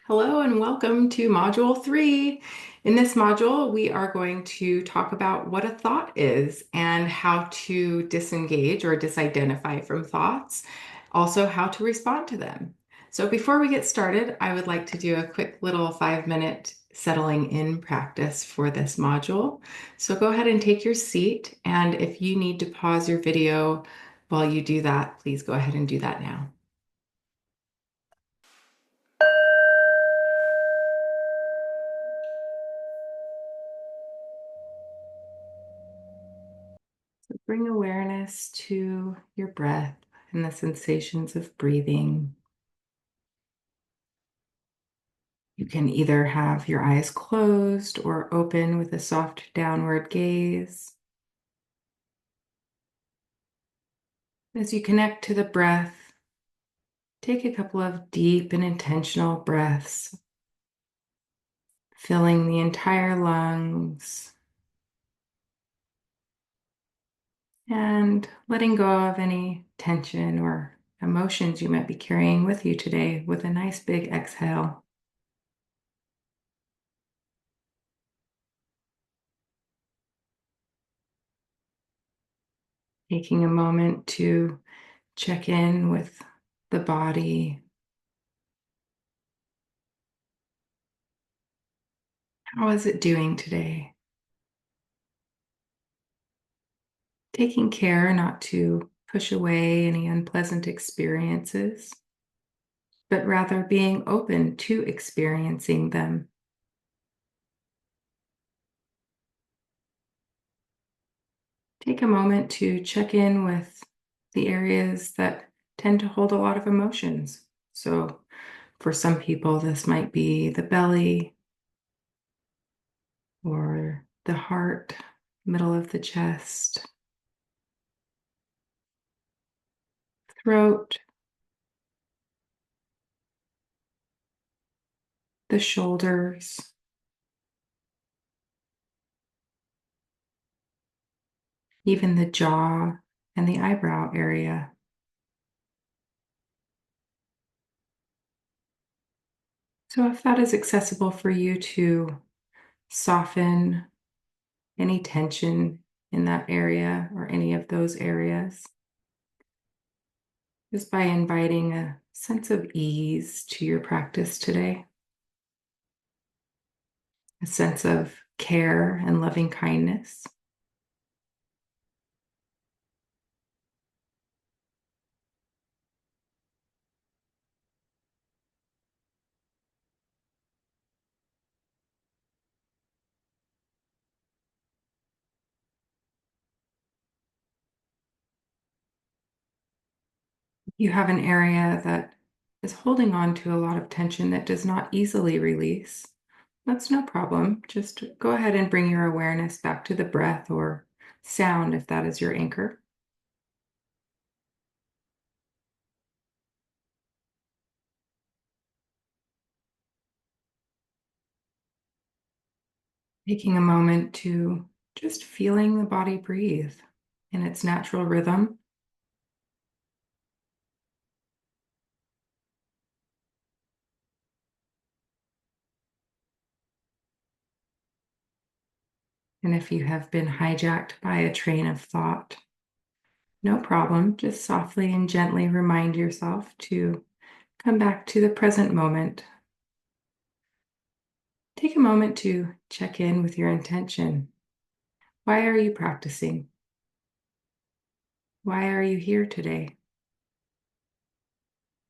Hello and welcome to Module 3. In this module, we are going to talk about what a thought is and how to disengage or disidentify from thoughts, also how to respond to them. So before we get started, I would like to do a quick little 5-minute settling in practice for this module. So go ahead and take your seat, and if you need to pause your video while you do that, please go ahead and do that now. Bring awareness to your breath and the sensations of breathing. You can either have your eyes closed or open with a soft downward gaze. As you connect to the breath, take a couple of deep and intentional breaths, filling the entire lungs and letting go of any tension or emotions you might be carrying with you today with a nice big exhale. Taking a moment to check in with the body. How is it doing today? Taking care not to push away any unpleasant experiences, but rather being open to experiencing them. Take a moment to check in with the areas that tend to hold a lot of emotions. So, for some people, this might be the belly or the heart, middle of the chest, throat, the shoulders, even the jaw and the eyebrow area. So, if that is accessible for you to soften any tension in that area or any of those areas, just by inviting a sense of ease to your practice today, a sense of care and loving kindness. You have an area that is holding on to a lot of tension that does not easily release. That's no problem. Just go ahead and bring your awareness back to the breath or sound if that is your anchor. Taking a moment to just feeling the body breathe in its natural rhythm. And if you have been hijacked by a train of thought, no problem. Just softly and gently remind yourself to come back to the present moment. Take a moment to check in with your intention. Why are you practicing? Why are you here today?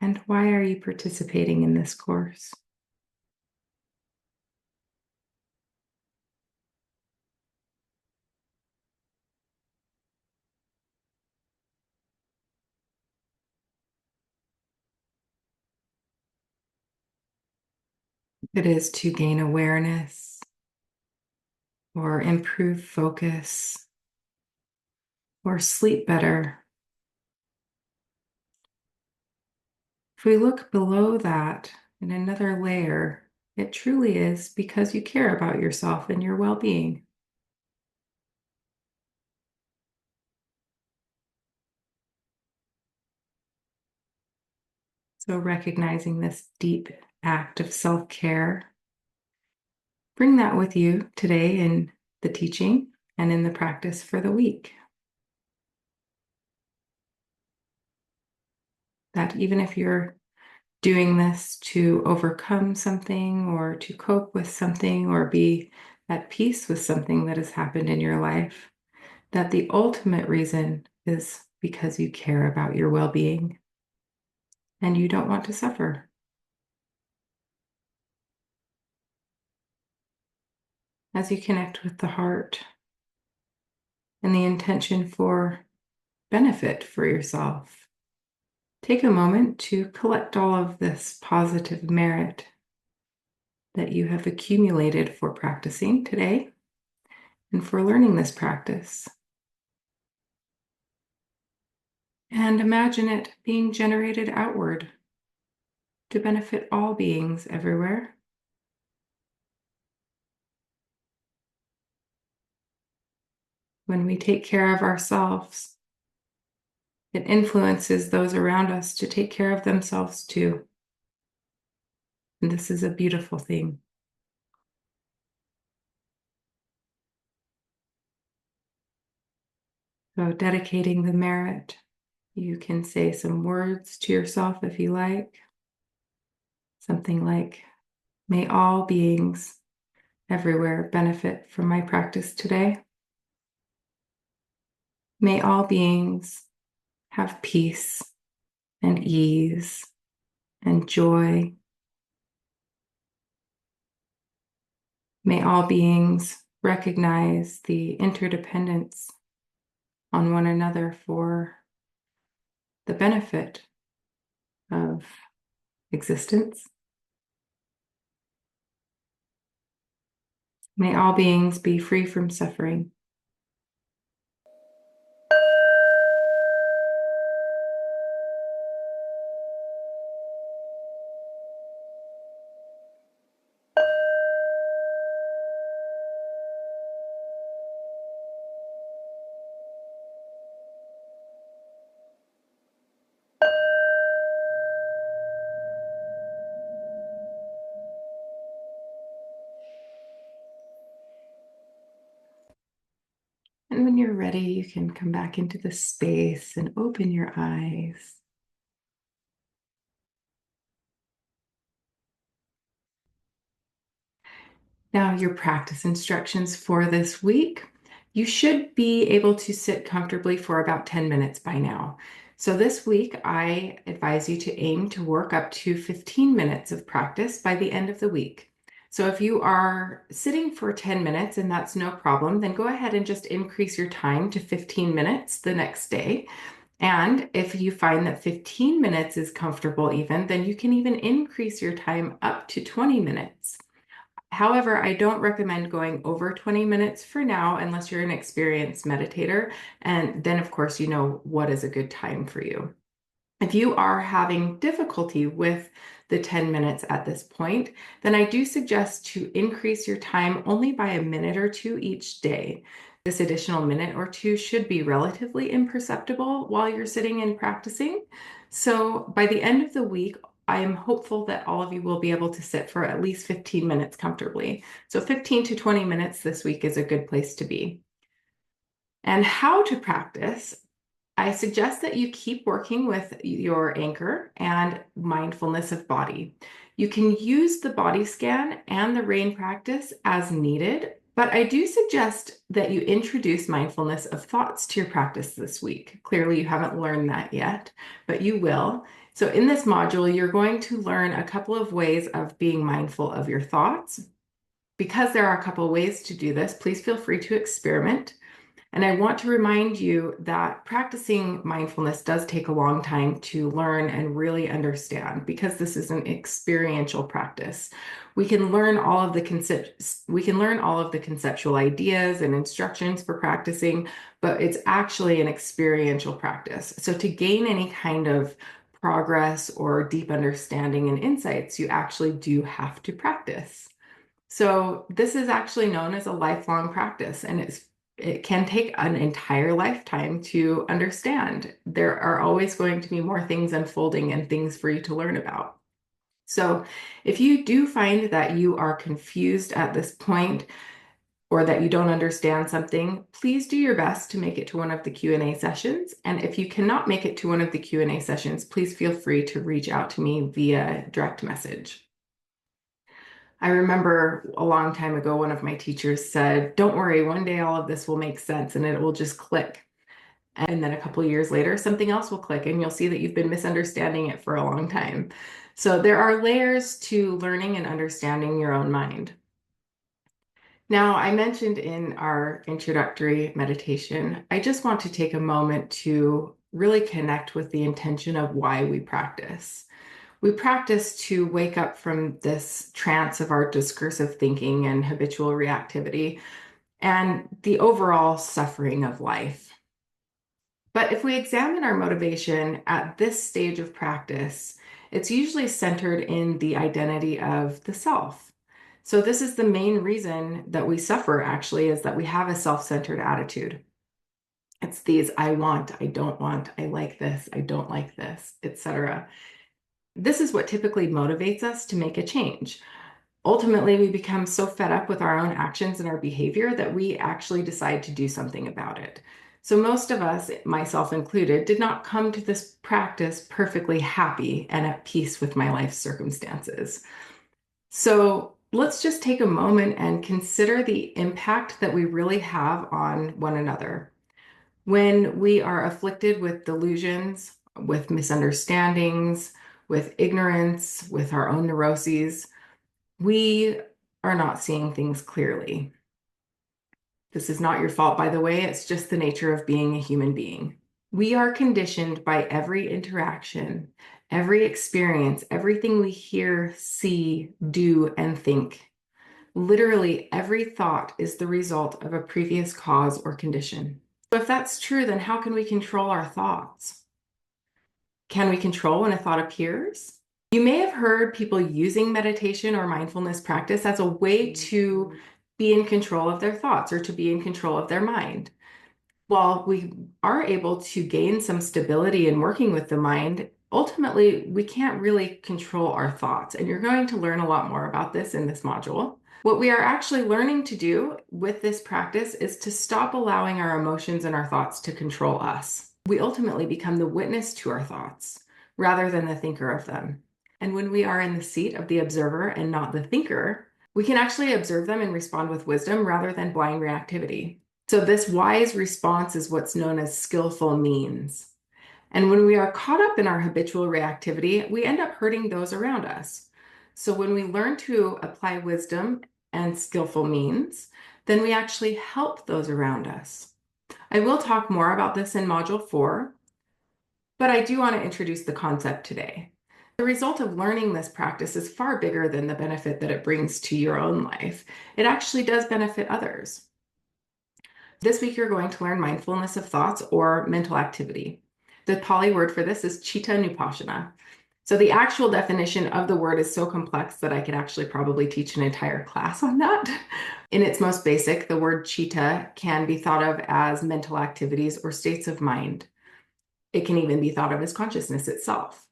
And why are you participating in this course? If it is to gain awareness or improve focus or sleep better. If we look below that in another layer, it truly is because you care about yourself and your well-being. So recognizing this deep act of self-care. Bring that with you today in the teaching and in the practice for the week. That even if you're doing this to overcome something or to cope with something or be at peace with something that has happened in your life, that the ultimate reason is because you care about your well-being and you don't want to suffer. As you connect with the heart and the intention for benefit for yourself, take a moment to collect all of this positive merit that you have accumulated for practicing today and for learning this practice. And imagine it being generated outward to benefit all beings everywhere. When we take care of ourselves, it influences those around us to take care of themselves too. And this is a beautiful thing. So, dedicating the merit, you can say some words to yourself if you like. Something like, may all beings everywhere benefit from my practice today. May all beings have peace and ease and joy. May all beings recognize the interdependence on one another for the benefit of existence. May all beings be free from suffering. And when you're ready, you can come back into the space and open your eyes. Now, your practice instructions for this week. You should be able to sit comfortably for about 10 minutes by now. So this week, I advise you to aim to work up to 15 minutes of practice by the end of the week. So if you are sitting for 10 minutes and that's no problem, then go ahead and just increase your time to 15 minutes the next day. And if you find that 15 minutes is comfortable even, then you can even increase your time up to 20 minutes. However, I don't recommend going over 20 minutes for now unless you're an experienced meditator. And then, of course, you know what is a good time for you. If you are having difficulty with the 10 minutes at this point, then I do suggest to increase your time only by a minute or two each day. This additional minute or two should be relatively imperceptible while you're sitting and practicing. So by the end of the week, I am hopeful that all of you will be able to sit for at least 15 minutes comfortably. So 15 to 20 minutes this week is a good place to be. And how to practice, I suggest that you keep working with your anchor and mindfulness of body. You can use the body scan and the rain practice as needed, but I do suggest that you introduce mindfulness of thoughts to your practice this week. Clearly, you haven't learned that yet, but you will. So in this module, you're going to learn a couple of ways of being mindful of your thoughts. Because there are a couple of ways to do this, please feel free to experiment. And I want to remind you that practicing mindfulness does take a long time to learn and really understand because this is an experiential practice. We can learn all of the conceptual ideas and instructions for practicing, but it's actually an experiential practice. So to gain any kind of progress or deep understanding and insights, you actually do have to practice. So this is actually known as a lifelong practice, and it can take an entire lifetime to understand. There are always going to be more things unfolding and things for you to learn about. So if you do find that you are confused at this point or that you don't understand something, please do your best to make it to one of the Q&A sessions. And if you cannot make it to one of the Q&A sessions, please feel free to reach out to me via direct message. I remember a long time ago, one of my teachers said, "Don't worry, one day all of this will make sense and it will just click." And then a couple of years later, something else will click and you'll see that you've been misunderstanding it for a long time. So there are layers to learning and understanding your own mind. Now, I mentioned in our introductory meditation, I just want to take a moment to really connect with the intention of why we practice. We practice to wake up from this trance of our discursive thinking and habitual reactivity and the overall suffering of life. But if we examine our motivation at this stage of practice, it's usually centered in the identity of the self. So this is the main reason that we suffer, actually, is that we have a self-centered attitude. It's these I want, I don't want, I like this, I don't like this, etc. This is what typically motivates us to make a change. Ultimately, we become so fed up with our own actions and our behavior that we actually decide to do something about it. So most of us, myself included, did not come to this practice perfectly happy and at peace with my life circumstances. So let's just take a moment and consider the impact that we really have on one another. When we are afflicted with delusions, with misunderstandings, with ignorance, with our own neuroses, we are not seeing things clearly. This is not your fault, by the way. It's just the nature of being a human being. We are conditioned by every interaction, every experience, everything we hear, see, do, and think. Literally, every thought is the result of a previous cause or condition. So if that's true, then how can we control our thoughts? Can we control when a thought appears? You may have heard people using meditation or mindfulness practice as a way to be in control of their thoughts or to be in control of their mind. While we are able to gain some stability in working with the mind, ultimately, we can't really control our thoughts. And you're going to learn a lot more about this in this module. What we are actually learning to do with this practice is to stop allowing our emotions and our thoughts to control us. We ultimately become the witness to our thoughts rather than the thinker of them. And when we are in the seat of the observer and not the thinker, we can actually observe them and respond with wisdom rather than blind reactivity. So this wise response is what's known as skillful means. And when we are caught up in our habitual reactivity, we end up hurting those around us. So when we learn to apply wisdom and skillful means, then we actually help those around us. I will talk more about this in Module 4, but I do want to introduce the concept today. The result of learning this practice is far bigger than the benefit that it brings to your own life. It actually does benefit others. This week, you're going to learn mindfulness of thoughts or mental activity. The Pali word for this is chitta nupassana. So the actual definition of the word is so complex that I could actually probably teach an entire class on that. In its most basic, the word chitta can be thought of as mental activities or states of mind. It can even be thought of as consciousness itself.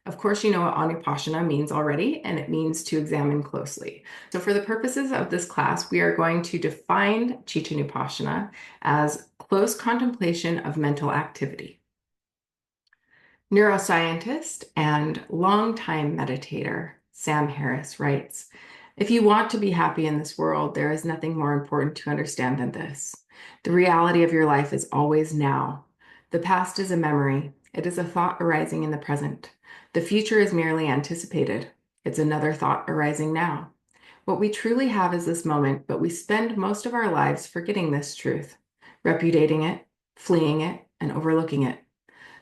Of course, you know what anupassana means already, and it means to examine closely. So for the purposes of this class, we are going to define chitta nupassana as close contemplation of mental activity. Neuroscientist and longtime meditator Sam Harris writes, "If you want to be happy in this world, there is nothing more important to understand than this. The reality of your life is always now. The past is a memory. It is a thought arising in the present. The future is merely anticipated. It's another thought arising now. What we truly have is this moment, but we spend most of our lives forgetting this truth, repudiating it, fleeing it, and overlooking it.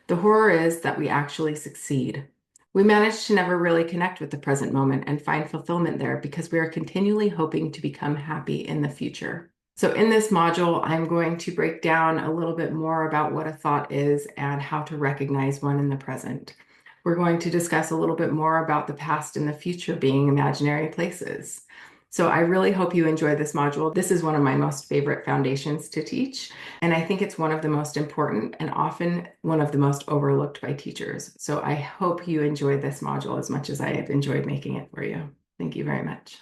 The horror is that we actually succeed. We manage to never really connect with the present moment and find fulfillment there because we are continually hoping to become happy in the future." So in this module, I'm going to break down a little bit more about what a thought is and how to recognize one in the present. We're going to discuss a little bit more about the past and the future being imaginary places. So I really hope you enjoy this module. This is one of my most favorite foundations to teach, and I think it's one of the most important and often one of the most overlooked by teachers. So I hope you enjoy this module as much as I have enjoyed making it for you. Thank you very much.